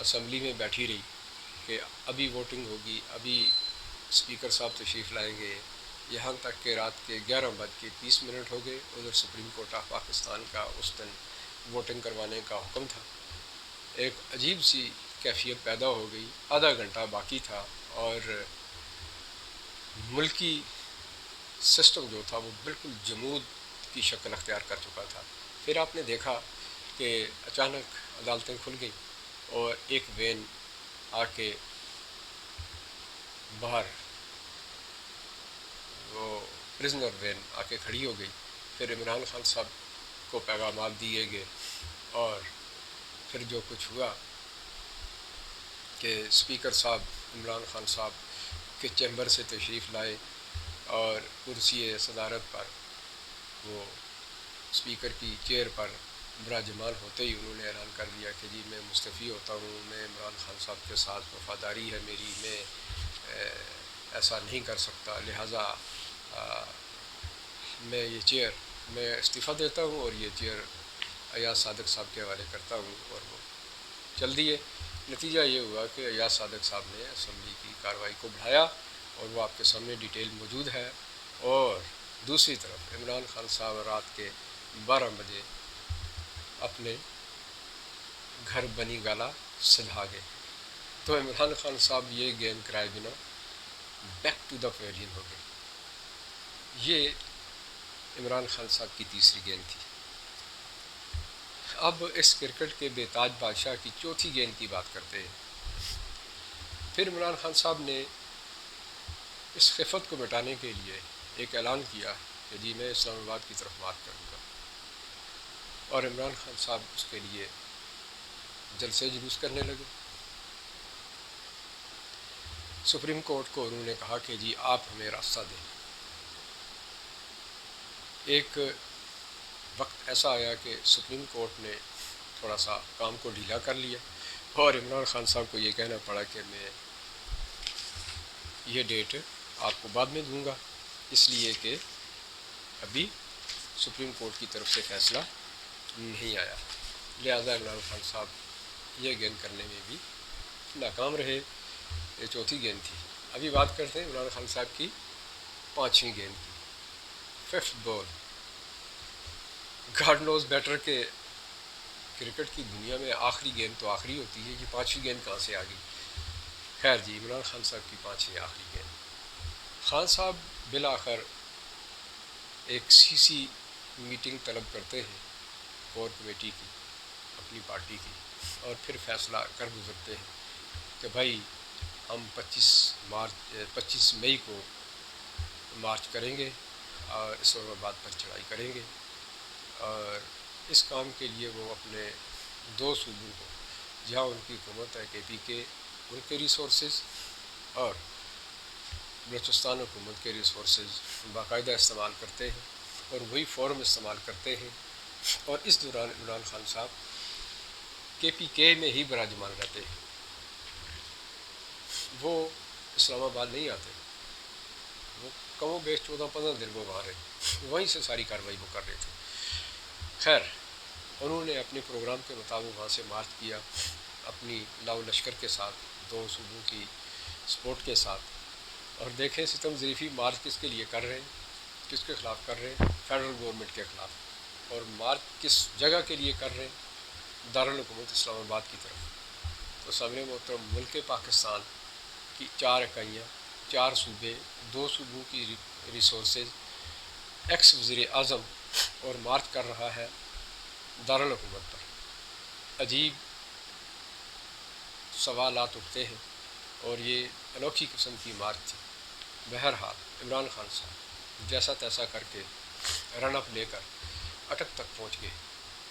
Assembly میں بیٹھی رہی کہ ابھی ووٹنگ ہوگی، ابھی اسپیکر صاحب تشریف لائیں گے، یہاں تک کہ رات کے 11:30 ہو گئے۔ ادھر سپریم کورٹ آف پاکستان کا اس دن ووٹنگ کروانے کا حکم تھا۔ ایک عجیب سی کیفیت پیدا ہو گئی، آدھا گھنٹہ باقی تھا اور ملکی سسٹم جو تھا وہ بالکل جمود کی شکل اختیار کر چکا تھا۔ پھر آپ نے دیکھا کہ اچانک عدالتیں کھل گئیں اور ایک وین آ کے باہر، وہ پرزنر وین آ کے کھڑی ہو گئی۔ پھر عمران خان صاحب کو پیغامات دیے گئے اور پھر جو کچھ ہوا کہ اسپیکر صاحب عمران خان صاحب کے چیمبر سے تشریف لائے اور کرسی صدارت پر وہ اسپیکر کی چیئر پر براجمان ہوتے ہی انہوں نے اعلان کر دیا کہ جی میں مستعفی ہوتا ہوں، میں عمران خان صاحب کے ساتھ وفاداری ہے میری، میں ایسا نہیں کر سکتا، لہٰذا میں استعفیٰ دیتا ہوں اور یہ چیئر ایاز صادق صاحب کے حوالے کرتا ہوں، اور وہ چل دیے۔ نتیجہ یہ ہوا کہ ایاز صادق صاحب نے اسمبلی کی کارروائی کو بڑھایا اور وہ آپ کے سامنے ڈیٹیل موجود ہے، اور دوسری طرف عمران خان صاحب رات کے 12 بجے اپنے گھر بنی گالا سدھا گئے۔ تو عمران خان صاحب یہ گیم کرائے بنا بیک ٹو دا پیویلین ہو گئے۔ یہ عمران خان صاحب کی تیسری گیند تھی۔ اب اس کرکٹ کے بے تاج بادشاہ کی چوتھی گیند کی بات کرتے ہیں۔ پھر عمران خان صاحب نے اس خفت کو مٹانے کے لیے ایک اعلان کیا کہ جی میں اسلام آباد کی طرف مارچ کروں گا، اور عمران خان صاحب اس کے لیے جلسے جلوس کرنے لگے۔ سپریم کورٹ کو انہوں نے کہا کہ جی آپ ہمیں راستہ دیں۔ ایک وقت ایسا آیا کہ سپریم کورٹ نے تھوڑا سا کام کو ڈھیلا کر لیا اور عمران خان صاحب کو یہ کہنا پڑا کہ میں یہ ڈیٹ آپ کو بعد میں دوں گا، اس لیے کہ ابھی سپریم کورٹ کی طرف سے فیصلہ نہیں آیا۔ لہذا عمران خان صاحب یہ گیند کرنے میں بھی ناکام رہے۔ یہ چوتھی گیند تھی۔ ابھی بات کرتے ہیں عمران خان صاحب کی پانچویں گیند کی، ففتھ بال۔ گاڈ نوز بیٹر کہ کرکٹ کی دنیا میں آخری گیند تو آخری ہوتی ہے، یہ پانچویں گیند کہاں سے آ گئی؟ خیر جی، عمران خان صاحب کی پانچویں آخری گیند۔ خان صاحب بالآخر ایک سی میٹنگ طلب کرتے ہیں کور کمیٹی کی، اپنی پارٹی کی، اور پھر فیصلہ کر گزرتے ہیں کہ بھائی ہم 25 مئی کو مارچ کریں گے اور اسلام آباد پر چڑھائی کریں گے، اور اس کام کے لیے وہ اپنے دو صوبوں کو جہاں ان کی حکومت ہے KPK، ان کے ریسورسز اور بلوچستان حکومت کے ریسورسز باقاعدہ استعمال کرتے ہیں اور وہی فورم استعمال کرتے ہیں، اور اس دوران عمران خان صاحب KPK میں ہی براجمان رہتے ہیں، وہ اسلام آباد نہیں آتے، وہ کم و بیش 14-15 دن وہ وہاں رہے، وہیں سے ساری کارروائی وہ کر رہے تھے۔ خیر انہوں نے اپنے پروگرام کے مطابق وہاں سے مارچ کیا، اپنی لاؤ لشکر کے ساتھ، دو صوبوں کی سپورٹ کے ساتھ، اور دیکھیں ستم ظریفی مارچ کس کے لیے کر رہے ہیں، کس کے خلاف کر رہے ہیں؟ فیڈرل گورنمنٹ کے خلاف، اور مارچ کس جگہ کے لیے کر رہے ہیں؟ دارالحکومت اسلام آباد کی طرف۔ تو سامنے محترم ملک پاکستان کی 4 اکائیاں، 4 صوبے، 2 صوبوں کی ریسورسز، ایکس وزیر اعظم، اور مارچ کر رہا ہے دارالحکومت پر۔ عجیب سوالات اٹھتے ہیں، اور یہ انوکھی قسم کی مارچ تھی۔ بہرحال عمران خان صاحب جیسا تیسا کر کے رن اپ لے کر اٹک تک پہنچ گئے۔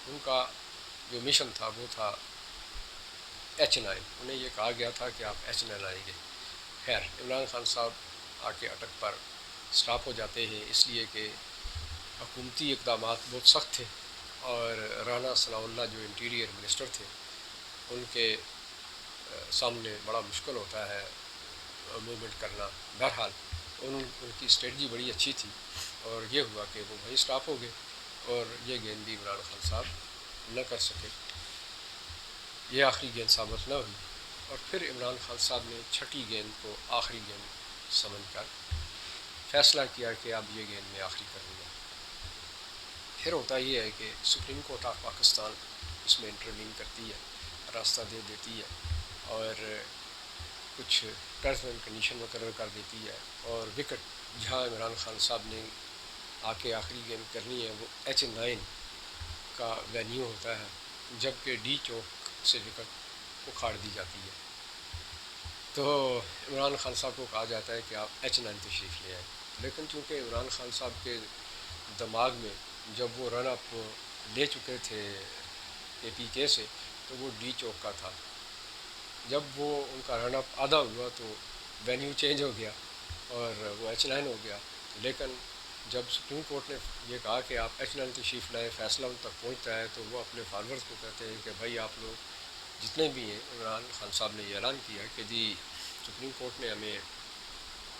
ان کا جو مشن تھا وہ تھا H9، انہیں یہ کہا گیا تھا کہ آپ H9 آئیں گے۔ خیر عمران خان صاحب آ کے اٹک پر سٹاپ ہو جاتے ہیں، اس لیے کہ حکومتی اقدامات بہت سخت تھے، اور رانا ثناء اللہ جو انٹیریئر منسٹر تھے ان کے سامنے بڑا مشکل ہوتا ہے موومنٹ کرنا۔ بہرحال ان کی اسٹریٹجی بڑی اچھی تھی، اور یہ ہوا کہ وہ وہیں سٹاپ ہو گئے، اور یہ گیند بھی عمران خان صاحب نہ کر سکے، یہ آخری گیند ثابت نہ ہوئی۔ اور پھر عمران خان صاحب نے چھٹی گیند کو آخری گیند سمجھ کر فیصلہ کیا کہ اب یہ گیند میں آخری کروں گا۔ پھر ہوتا یہ ہے کہ سپریم کورٹ آف پاکستان اس میں انٹروین کرتی ہے، راستہ دے دیتی ہے اور کچھ ٹرمز اینڈ کنڈیشن مقرر کر دیتی ہے، اور وکٹ جہاں عمران خان صاحب نے آ کے آخری گیند کرنی ہے وہ H9 کا وینیو ہوتا ہے، جبکہ ڈی چوک سے وکٹ اکھاڑ دی جاتی ہے۔ تو عمران خان صاحب کو کہا جاتا ہے کہ آپ H9 تشریف لے آئیں، لیکن چونکہ عمران خان صاحب کے دماغ میں جب وہ رن اپ لے چکے تھے APK سے تو وہ ڈی چوک کا تھا۔ جب وہ ان کا رن اپ آدھا ہوا تو وینیو چینج ہو گیا اور وہ H9 ہو گیا، لیکن جب سپریم کورٹ نے یہ کہا کہ آپ H9 تشریف لائیں، فیصلہ ان تک پہنچتا ہے، تو وہ اپنے فارورز کو کہتے ہیں کہ بھائی آپ لوگ جتنے بھی ہیں، عمران خان صاحب نے یہ اعلان کیا کہ جی سپریم کورٹ نے ہمیں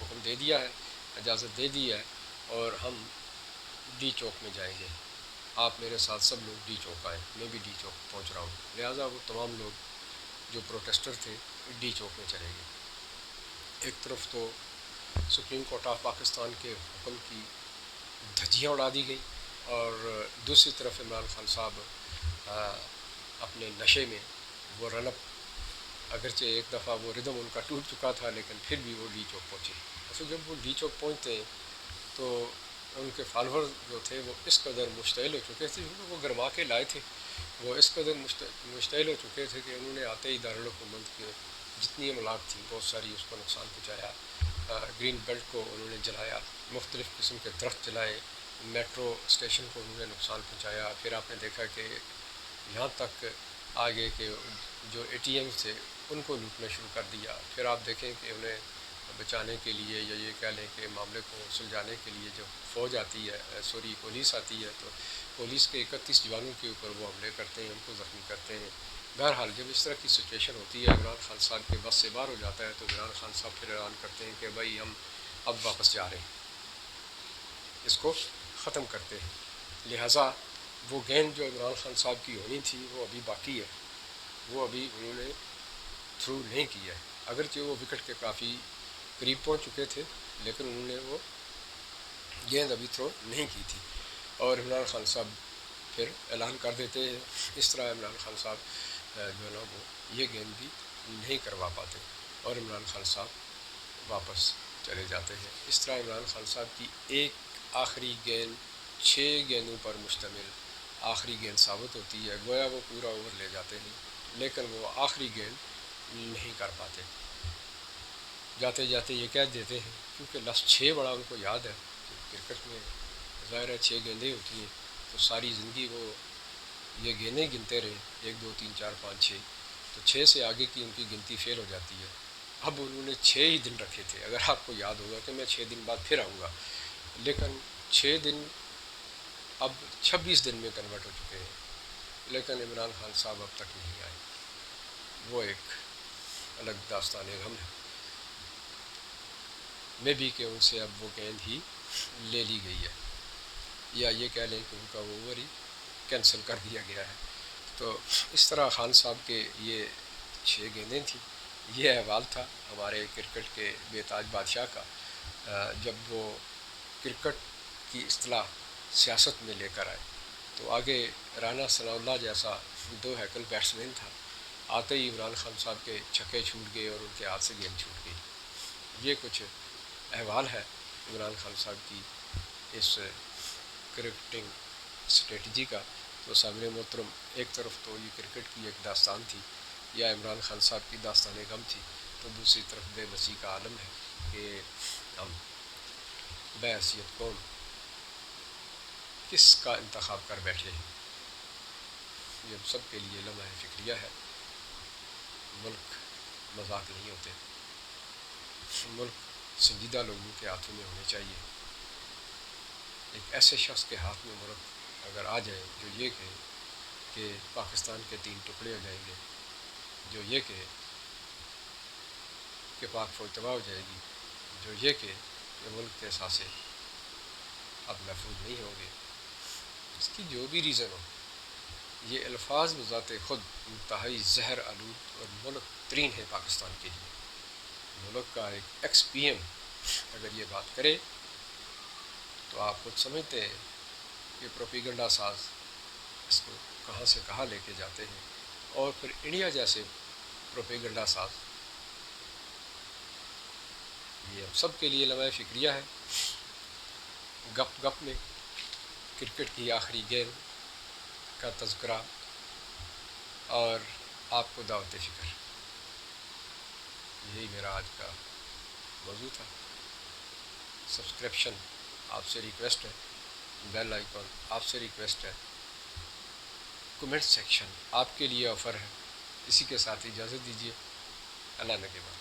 حکم دے دیا ہے، اجازت دے دی ہے اور ہم ڈی چوک میں جائیں گے، آپ میرے ساتھ سب لوگ ڈی چوک آئیں، میں بھی ڈی چوک پہنچ رہا ہوں۔ لہٰذا وہ تمام لوگ جو پروٹیسٹر تھے ڈی چوک میں چلے گئے۔ ایک طرف تو سپریم کورٹ آف پاکستان کے حکم کی دھجیاں اڑا دی گئی، اور دوسری طرف عمران خان صاحب اپنے نشے میں وہ رن اپ، اگرچہ ایک دفعہ وہ ردم ان کا ٹوٹ چکا تھا لیکن پھر بھی وہ ڈی چوک پہنچے۔ اصل جب وہ ڈی چوک پہنچتے ہیں تو ان کے فالوور جو تھے وہ اس قدر مشتعل ہو چکے تھے، کیونکہ وہ گرما کے لائے تھے، وہ اس قدر مشتعل ہو چکے تھے کہ انہوں نے آتے ہی دارالحکومت کے جتنی املاک تھیں بہت ساری اس کو نقصان پہنچایا، گرین بیلٹ کو انہوں نے جلایا، مختلف قسم کے درخت جلائے، میٹرو اسٹیشن کو انہوں نے نقصان پہنچایا۔ پھر آپ نے دیکھا کہ یہاں تک آگے کہ جو ATM تھے ان کو لوٹنا شروع کر دیا۔ پھر آپ دیکھیں کہ انہیں بچانے کے لیے یا یہ کہہ لیں کہ معاملے کو سلجھانے کے لیے جب فوج آتی ہے، پولیس آتی ہے، تو پولیس کے 31 جوانوں کے اوپر وہ حملے کرتے ہیں، ان کو زخمی کرتے ہیں۔ بہرحال جب اس طرح کی سچویشن ہوتی ہے، عمران خان صاحب کے بس سے باہر ہو جاتا ہے، تو عمران خان صاحب پھر اعلان کرتے ہیں کہ بھائی ہم اب واپس جا رہے ہیں، اس کو ختم کرتے ہیں۔ لہٰذا وہ گیند جو عمران خان صاحب کی ہونی تھی وہ ابھی باقی ہے، وہ ابھی انہوں نے تھرو نہیں کی ہے، اگرچہ وہ وکٹ کے کافی قریب پہنچ چکے تھے لیکن انہوں نے وہ گیند ابھی تھرو نہیں کی تھی، اور عمران خان صاحب پھر اعلان کر دیتے ہیں۔ اس طرح عمران خان صاحب جو ہے نا وہ یہ گیند بھی نہیں کروا پاتے اور عمران خان صاحب واپس چلے جاتے ہیں۔ اس طرح عمران خان صاحب کی ایک آخری گیند 6 گیندوں پر مشتمل آخری گیند ثابت ہوتی ہے، گویا وہ پورا اوور لے جاتے ہیں لیکن وہ آخری گیند نہیں کر پاتے، جاتے جاتے یہ کہہ دیتے ہیں، کیونکہ لفظ 6 بڑا ان کو یاد ہے کہ کرکٹ میں ظاہر ہے 6 گیندیں ہوتی ہیں، تو ساری زندگی وہ یہ گیندیں گنتے رہے، 1 2 3 4 5 6، تو 6 سے آگے کی ان کی گنتی فیل ہو جاتی ہے۔ اب انہوں نے 6 ہی دن رکھے تھے، اگر آپ کو یاد ہوگا کہ میں 6 دن بعد پھر آؤں گا، لیکن 6 دن اب 26 دن میں کنورٹ ہو چکے ہیں، لیکن عمران خان صاحب اب تک نہیں آئے۔ وہ ایک الگ داستان غم ہے، میں بھی کہ ان سے اب وہ گیند ہی لے لی گئی ہے، یا یہ کہہ لیں کہ ان کا وہ اوور ہی کینسل کر دیا گیا ہے۔ تو اس طرح خان صاحب کے یہ 6 گیندیں تھیں۔ یہ احوال تھا ہمارے کرکٹ کے بے تاج بادشاہ کا، جب وہ کرکٹ کی اصطلاح سیاست میں لے کر آئے، تو آگے رانا ثناء اللہ جیسا 2 ہیکل بیٹسمین تھا، آتے ہی عمران خان صاحب کے چھکے چھوٹ گئے اور ان کے ہاتھ سے گیند چھوٹ گئی۔ یہ کچھ احوال ہے عمران خان صاحب کی اس کرکٹنگ اسٹریٹجی کا۔ تو سامنے محترم، ایک طرف تو یہ کرکٹ کی ایک داستان تھی یا عمران خان صاحب کی داستان غم تھی، تو دوسری طرف بے بسی کا عالم ہے کہ ہم بحیثیت قوم کس کا انتخاب کر بیٹھے ہیں۔ یہ ہم سب کے لیے لمحہ فکریہ ہے۔ ملک مذاق نہیں ہوتے، ملک سنجیدہ لوگوں کے ہاتھوں میں ہونے چاہیے۔ ایک ایسے شخص کے ہاتھ میں ملک اگر آ جائے جو یہ کہے کہ پاکستان کے 3 ٹکڑے ہو جائیں گے، جو یہ کہے کہ پاک فوج تباہ ہو جائے گی، جو یہ کہے کہ ملک کے اثاثے اب محفوظ نہیں ہوں گے، اس کی جو بھی ریزن ہو، یہ الفاظ بذات خود انتہائی زہر آلود اور ملک ترین ہے پاکستان کے لیے. ملک کا ایک ایکس پی ایم اگر یہ بات کرے تو آپ خود سمجھتے ہیں کہ پروپیگنڈا ساز اس کو کہاں سے کہاں لے کے جاتے ہیں. اور پھر انڈیا جیسے پروپیگنڈا ساز، یہ ہم سب کے لیے لمحہ فکریہ ہے. گپ گپ میں کرکٹ کی آخری گیند کا تذکرہ اور آپ کو دعوت فکر، یہی میرا آج کا موضوع تھا. سبسکرپشن آپ سے ریکویسٹ ہے، بیل آئیکن آپ سے ریکویسٹ ہے، کمنٹ سیکشن آپ کے لیے آفر ہے. اسی کے ساتھ اجازت دیجیے. اللہ نگہبان.